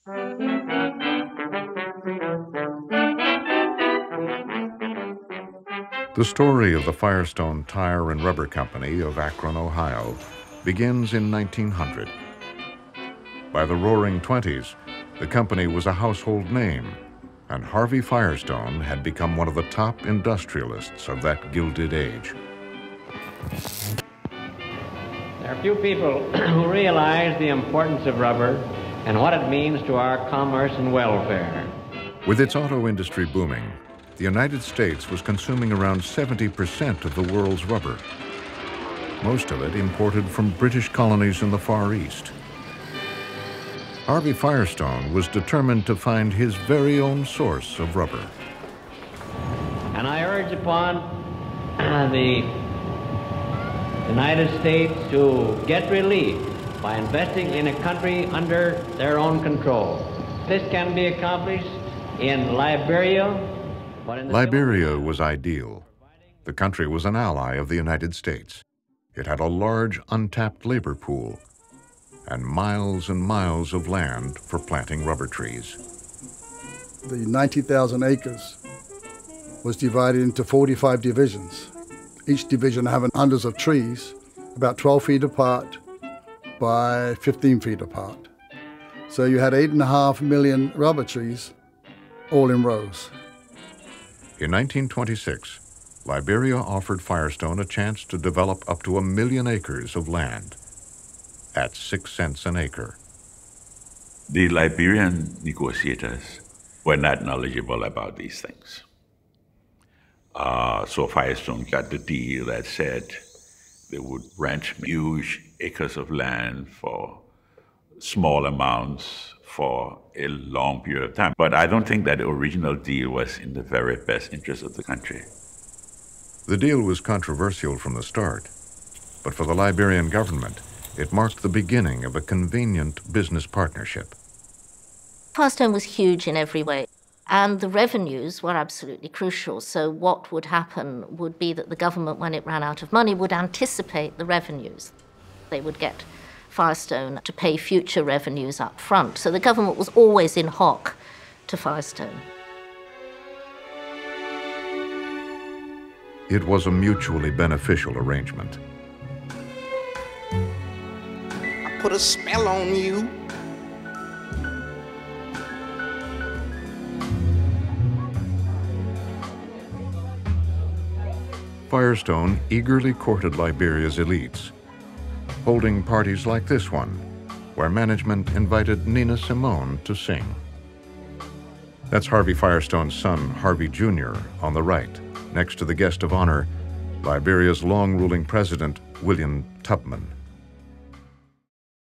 The story of the Firestone Tire and Rubber Company of Akron, Ohio, begins in 1900. By the Roaring '20s, the company was a household name, and Harvey Firestone had become one of the top industrialists of that Gilded Age. There are few people who realize the importance of rubber and what it means to our commerce and welfare. With its auto industry booming, the United States was consuming around 70% of the world's rubber, most of it imported from British colonies in the Far East. Harvey Firestone was determined to find his very own source of rubber. And I urge upon the United States to get relief by investing in a country under their own control. This can be accomplished in Liberia. Liberia was ideal. The country was an ally of the United States. It had a large untapped labor pool and miles of land for planting rubber trees. The 90,000 acres was divided into 45 divisions. Each division having hundreds of trees, about 12 feet apart by 15 feet apart. So you had 8.5 million rubber trees, all in rows. In 1926, Liberia offered Firestone a chance to develop up to 1 million acres of land at 6 cents an acre. The Liberian negotiators were not knowledgeable about these things. So Firestone got the deal that said they would rent huge acres of land for small amounts for a long period of time. But I don't think that the original deal was in the very best interest of the country. The deal was controversial from the start, but for the Liberian government, it marked the beginning of a convenient business partnership. Firestone was huge in every way, and the revenues were absolutely crucial. So what would happen would be that the government, when it ran out of money, would anticipate the revenues. They would get Firestone to pay future revenues up front. So the government was always in hock to Firestone. It was a mutually beneficial arrangement. I put a spell on you. Firestone eagerly courted Liberia's elites, holding parties like this one, where management invited Nina Simone to sing. That's Harvey Firestone's son, Harvey Jr., on the right, next to the guest of honor, Liberia's long-ruling president, William Tubman.